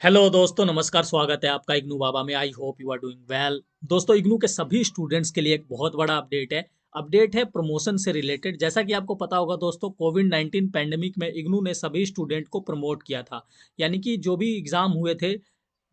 Hello दोस्तों, नमस्कार। स्वागत है आपका इग्नू बाबा में। I hope you are doing well. दोस्तों, इग्नू के सभी स्टूडेंट्स के लिए एक बहुत बड़ा अपडेट है प्रमोशन से रिलेटेड। जैसा कि आपको पता होगा दोस्तों, कोविड-19 पैंडेमिक में इग्नू ने सभी स्टूडेंट को प्रमोट किया था। यानी कि जो भी एग्ज़ाम हुए थे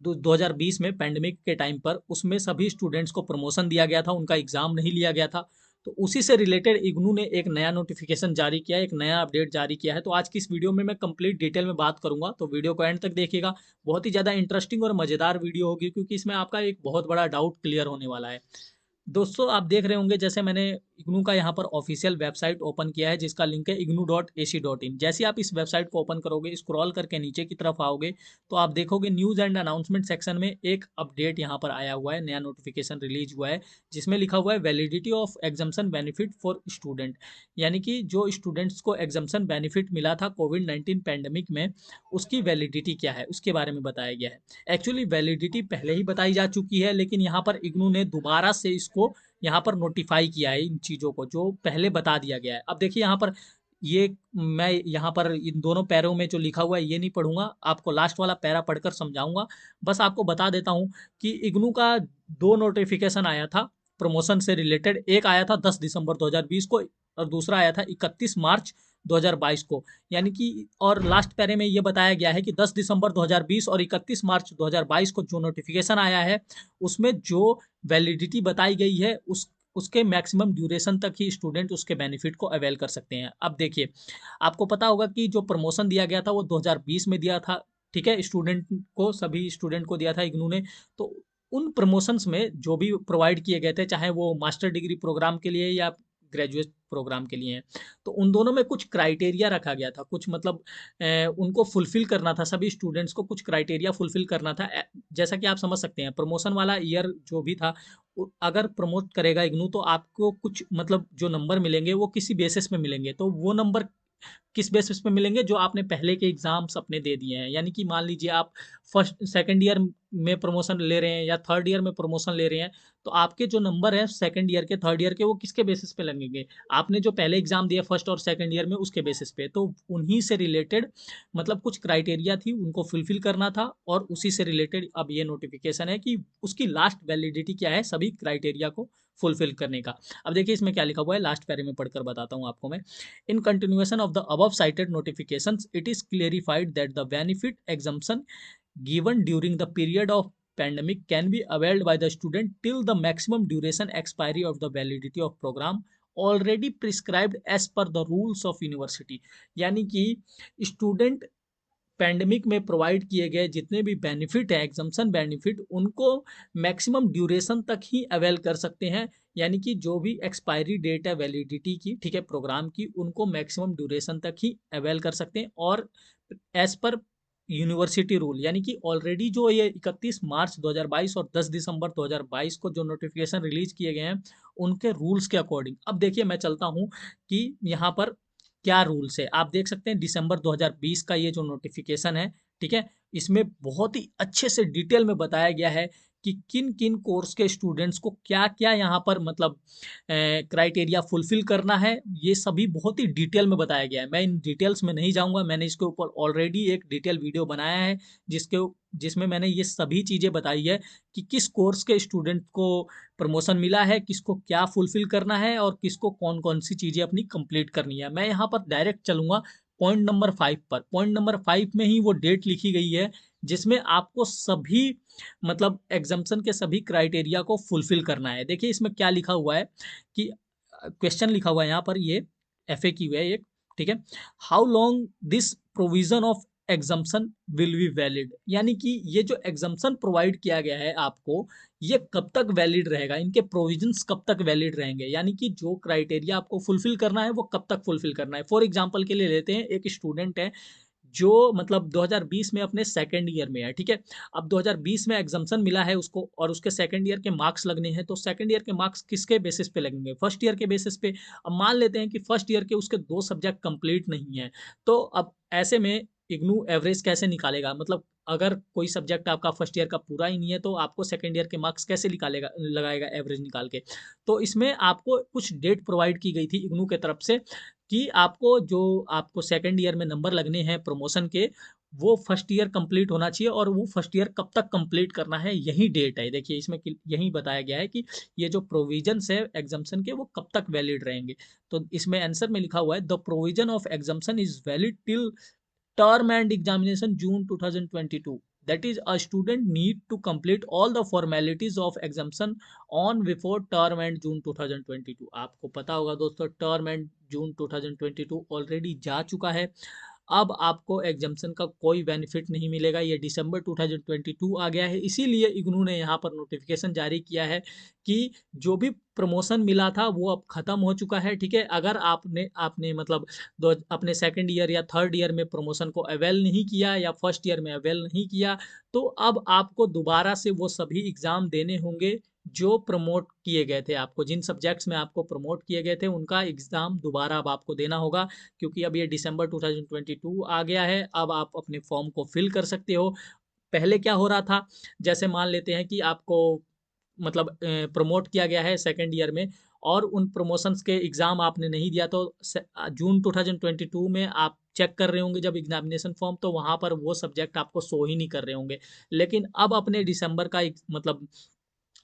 2020 में पैंडेमिक के टाइम पर, उसमें सभी स्टूडेंट्स को प्रमोशन दिया गया था, उनका एग्ज़ाम नहीं लिया गया था। तो उसी से रिलेटेड इग्नू ने एक नया नोटिफिकेशन जारी किया है, एक नया अपडेट जारी किया है। तो आज की इस वीडियो में मैं कंप्लीट डिटेल में बात करूंगा, तो वीडियो को एंड तक देखिएगा। बहुत ही ज़्यादा इंटरेस्टिंग और मज़ेदार वीडियो होगी, क्योंकि इसमें आपका एक बहुत बड़ा डाउट क्लियर होने वाला है। दोस्तों, आप देख रहे होंगे, जैसे मैंने इग्नू का यहाँ पर ऑफिशियल वेबसाइट ओपन किया है, जिसका लिंक है ignu.ac.in। जैसे आप इस वेबसाइट को ओपन करोगे, स्क्रॉल करके नीचे की तरफ आओगे, तो आप देखोगे न्यूज़ एंड अनाउंसमेंट सेक्शन में एक अपडेट यहाँ पर आया हुआ है, नया नोटिफिकेशन रिलीज हुआ है, जिसमें लिखा हुआ है validity of exemption benefit for student. यानी कि जो स्टूडेंट्स को एग्जम्पशन बेनिफिट मिला था कोविड-19 पैंडेमिक में, उसकी वैलिडिटी क्या है, उसके बारे में बताया गया है। एक्चुअली वैलिडिटी पहले ही बताई जा चुकी है, लेकिन यहाँ पर इग्नू ने दोबारा से इसको यहाँ पर नोटिफाई किया है, इन चीज़ों को जो पहले बता दिया गया है। अब देखिए यहाँ पर, ये मैं यहाँ पर इन दोनों पैरों में जो लिखा हुआ है ये नहीं पढ़ूंगा, आपको लास्ट वाला पैरा पढ़कर समझाऊंगा। बस आपको बता देता हूँ कि इग्नू का दो नोटिफिकेशन आया था प्रमोशन से रिलेटेड। एक आया था 10 दिसंबर 2020 को, और दूसरा आया था 31 मार्च 2022 को। यानी कि और लास्ट पैरे में ये बताया गया है कि 10 दिसंबर 2020 और 31 मार्च 2022 को जो नोटिफिकेशन आया है, उसमें जो वैलिडिटी बताई गई है, उसके मैक्सिमम ड्यूरेशन तक ही स्टूडेंट उसके बेनिफिट को अवेल कर सकते हैं। अब देखिए, आपको पता होगा कि जो प्रमोशन दिया गया था वो 2020 में दिया था। ठीक है, स्टूडेंट को, सभी स्टूडेंट को दिया था इग्नू ने। तो उन प्रमोशंस में जो भी प्रोवाइड किए गए थे, चाहे वो मास्टर डिग्री प्रोग्राम के लिए या ग्रेजुएट प्रोग्राम के लिए हैं, तो उन दोनों में कुछ क्राइटेरिया रखा गया था, कुछ मतलब उनको फुलफिल करना था, सभी स्टूडेंट्स को कुछ क्राइटेरिया फुलफिल करना था। जैसा कि आप समझ सकते हैं, प्रमोशन वाला ईयर जो भी था, अगर प्रमोट करेगा इग्नू, तो आपको कुछ मतलब जो नंबर मिलेंगे वो किसी बेसिस पे मिलेंगे। तो वो नंबर किस बेसिस पे मिलेंगे? जो आपने पहले के एग्जाम्स अपने दे दिए हैं। यानी कि मान लीजिए आप फर्स्ट सेकंड ईयर में प्रमोशन ले रहे हैं या थर्ड ईयर में प्रमोशन ले रहे हैं, तो आपके जो नंबर है सेकंड ईयर के, थर्ड ईयर के, वो किसके बेसिस पे लगेंगे? आपने जो पहले एग्जाम दिया फर्स्ट और सेकंड ईयर में, उसके बेसिस पे। तो उन्हीं से रिलेटेड मतलब कुछ क्राइटेरिया थी, उनको फुलफिल करना था, और उसी से रिलेटेड अब ये नोटिफिकेशन है कि उसकी लास्ट वैलिडिटी क्या है सभी क्राइटेरिया को फुलफिल करने का। अब देखिए इसमें क्या लिखा हुआ है, लास्ट पैरे में पढ़कर बताता हूँ आपको मैं। In continuation of the above cited notifications, it is clarified that the benefit exemption given during the period of pandemic can be availed by the student till the maximum duration expiry of the validity of program already prescribed as per the rules of university। यानी कि student pandemic में provide किए गए जितने भी benefit है, exemption benefit, उनको maximum duration तक ही अवेल कर सकते हैं। यानी कि जो भी एक्सपायरी डेट है वैलिडिटी की, ठीक है, प्रोग्राम की, उनको मैक्सिमम ड्यूरेशन तक ही अवेल कर सकते हैं। और एज पर यूनिवर्सिटी रूल, यानी कि ऑलरेडी जो ये 31 मार्च 2022 और 10 दिसंबर 2022 को जो नोटिफिकेशन रिलीज किए गए हैं, उनके रूल्स के अकॉर्डिंग। अब देखिए मैं चलता हूँ कि यहाँ पर क्या रूल्स है। आप देख सकते हैं दिसंबर 2020 का ये जो नोटिफिकेशन है, ठीक है, इसमें बहुत ही अच्छे से डिटेल में बताया गया है कि किन किन कोर्स के स्टूडेंट्स को क्या क्या यहाँ पर मतलब क्राइटेरिया फुलफिल करना है। ये सभी बहुत ही डिटेल में बताया गया है। मैं इन डिटेल्स में नहीं जाऊँगा, मैंने इसके ऊपर ऑलरेडी एक डिटेल वीडियो बनाया है, जिसके जिसमें मैंने ये सभी चीज़ें बताई है कि किस कोर्स के स्टूडेंट को प्रमोशन मिला है, किसको क्या फुलफिल करना है, और किसको कौन कौन सी चीज़ें अपनी कंप्लीट करनी है। मैं यहाँ पर डायरेक्ट चलूँगा पॉइंट नंबर 5 पर। पॉइंट नंबर 5 में ही वो डेट लिखी गई है, जिसमें आपको सभी मतलब एग्जाम्पशन के सभी क्राइटेरिया को फुलफिल करना है। देखिए इसमें क्या लिखा हुआ है कि क्वेश्चन लिखा हुआ है यहाँ पर, ये FAQ है एक, ठीक है। How long this provision of exemption will be valid. यानी कि ये जो एग्जाम्पशन प्रोवाइड किया गया है आपको, ये कब तक वैलिड रहेगा, इनके प्रोविजंस कब तक वैलिड रहेंगे। यानी कि जो क्राइटेरिया आपको फुलफिल करना है वो कब तक फुलफिल करना है। फॉर एग्जाम्पल के लिए लेते हैं, एक स्टूडेंट है जो मतलब 2020 में अपने सेकंड ईयर में है, ठीक है। अब 2020 में एग्जाम्पशन मिला है उसको, और उसके सेकंड ईयर के मार्क्स लगने हैं। तो सेकंड ईयर के मार्क्स किसके बेसिस पे लगेंगे? फर्स्ट ईयर के बेसिस पे। अब मान लेते हैं कि फर्स्ट ईयर के उसके 2 सब्जेक्ट कंप्लीट नहीं है, तो अब ऐसे में इग्नू एवरेज कैसे निकालेगा? मतलब अगर कोई सब्जेक्ट आपका फर्स्ट ईयर का पूरा ही नहीं है, तो आपको सेकंड ईयर के मार्क्स कैसे निकालेगा, लगाएगा एवरेज निकाल के? तो इसमें आपको कुछ डेट प्रोवाइड की गई थी इग्नू के तरफ से कि आपको जो आपको सेकंड ईयर में नंबर लगने हैं प्रमोशन के, वो फर्स्ट ईयर कंप्लीट होना चाहिए और वो फर्स्ट ईयर कब तक कंप्लीट करना है यही डेट है। देखिए इसमें यही बताया गया है कि ये जो प्रोविजंस है एग्जाम्शन के वो कब तक वैलिड रहेंगे। तो इसमें आंसर में लिखा हुआ है the provision of exemption is valid till term and examination June 2022. That is, a student need to complete all the formalities of exemption on before term and June 2022. आपको पता होगा दोस्तों term and June 2022 ऑलरेडी जा चुका है। अब आपको exemption का कोई बेनिफिट नहीं मिलेगा, ये दिसंबर 2022 आ गया है। इसीलिए इग्नू ने यहाँ पर नोटिफिकेशन जारी किया है कि जो भी प्रमोशन मिला था वो अब खत्म हो चुका है। ठीक है, अगर आपने आपने मतलब अपने सेकंड ईयर या थर्ड ईयर में प्रमोशन को अवेल नहीं किया या फर्स्ट ईयर में अवेल नहीं किया, तो अब आपको दोबारा से वो सभी एग्ज़ाम देने होंगे जो प्रमोट किए गए थे। आपको जिन सब्जेक्ट्स में आपको प्रमोट किए गए थे उनका एग्ज़ाम दोबारा अब आपको देना होगा, क्योंकि अब ये दिसंबर 2022 आ गया है। अब आप अपने फॉर्म को फिल कर सकते हो। पहले क्या हो रहा था, जैसे मान लेते हैं कि आपको मतलब प्रमोट किया गया है सेकंड ईयर में और उन प्रमोशंस के एग्ज़ाम आपने नहीं दिया, तो जून 2022 में आप चेक कर रहे होंगे जब एग्जामिनेशन फॉर्म, तो वहाँ पर वो सब्जेक्ट आपको शो ही नहीं कर रहे होंगे। लेकिन अब अपने दिसंबर का मतलब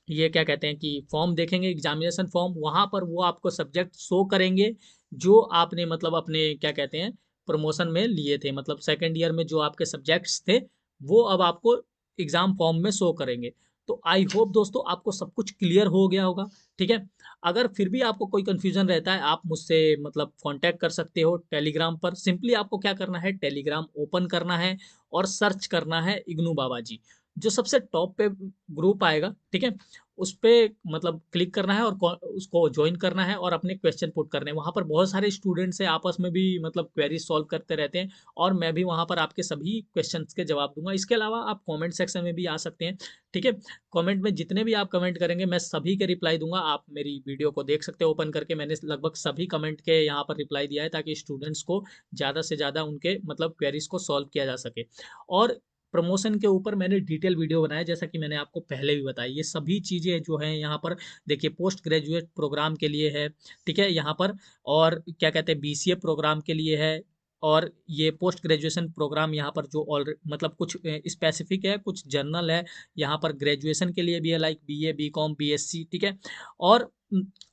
ये क्या कहते हैं कि फॉर्म देखेंगे एग्जामिनेशन फॉर्म, वहाँ पर वो आपको सब्जेक्ट शो करेंगे जो आपने मतलब अपने क्या कहते हैं प्रमोशन में लिए थे। मतलब सेकंड ईयर में जो आपके सब्जेक्ट्स थे वो अब आपको एग्जाम फॉर्म में शो करेंगे। तो आई होप दोस्तों आपको सब कुछ क्लियर हो गया होगा। ठीक है, अगर फिर भी आपको कोई कंफ्यूजन रहता है आप मुझसे मतलब कांटेक्ट कर सकते हो टेलीग्राम पर। सिंपली आपको क्या करना है, टेलीग्राम ओपन करना है और सर्च करना है इग्नू बाबा जी। जो सबसे टॉप पे ग्रुप आएगा, ठीक है, उस पे मतलब क्लिक करना है और उसको ज्वाइन करना है और अपने क्वेश्चन पुट करने हैं। वहाँ पर बहुत सारे स्टूडेंट्स हैं, आपस में भी मतलब क्वेरी सॉल्व करते रहते हैं और मैं भी वहाँ पर आपके सभी क्वेश्चंस के जवाब दूंगा। इसके अलावा आप कमेंट सेक्शन में भी आ सकते हैं। ठीक है, कमेंट में जितने भी आप कमेंट करेंगे मैं सभी के रिप्लाई दूंगा। आप मेरी वीडियो को देख सकते हैं ओपन करके, मैंने लगभग सभी कमेंट के यहाँ पर रिप्लाई दिया है ताकि स्टूडेंट्स को ज़्यादा से ज़्यादा उनके मतलब क्वेरीज को सॉल्व किया जा सके। और प्रमोशन के ऊपर मैंने डिटेल वीडियो बनाया जैसा कि मैंने आपको पहले भी बताया। ये सभी चीज़ें जो हैं यहाँ पर देखिए पोस्ट ग्रेजुएट प्रोग्राम के लिए है, ठीक है यहाँ पर, और क्या कहते हैं बीसीए प्रोग्राम के लिए है, और ये पोस्ट ग्रेजुएशन प्रोग्राम यहाँ पर जो ऑलरेडी मतलब कुछ स्पेसिफिक है, कुछ जनरल है। यहाँ पर ग्रेजुएशन के लिए भी है लाइक बीए बीकॉम बीएससी, ठीक है। और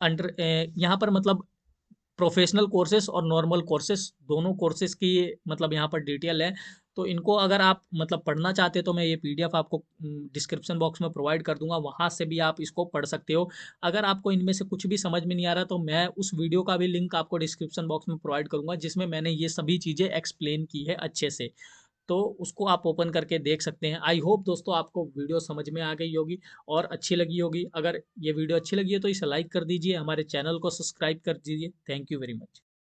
अंडर यहाँ पर मतलब प्रोफेशनल कोर्सेस और नॉर्मल कोर्सेस दोनों कोर्सेस की मतलब यहाँ पर डिटेल है। तो इनको अगर आप मतलब पढ़ना चाहते हैं तो मैं ये पीडीएफ आपको डिस्क्रिप्शन बॉक्स में प्रोवाइड कर दूंगा, वहाँ से भी आप इसको पढ़ सकते हो। अगर आपको इनमें से कुछ भी समझ में नहीं आ रहा तो मैं उस वीडियो का भी लिंक आपको डिस्क्रिप्शन बॉक्स में प्रोवाइड करूंगा जिसमें मैंने ये सभी चीज़ें एक्सप्लेन की है अच्छे से। तो उसको आप ओपन करके देख सकते हैं। आई होप दोस्तों आपको वीडियो समझ में आ गई होगी और अच्छी लगी होगी। अगर ये वीडियो अच्छी लगी है तो इसे लाइक कर दीजिए, हमारे चैनल को सब्सक्राइब कर दीजिए। Thank you very much.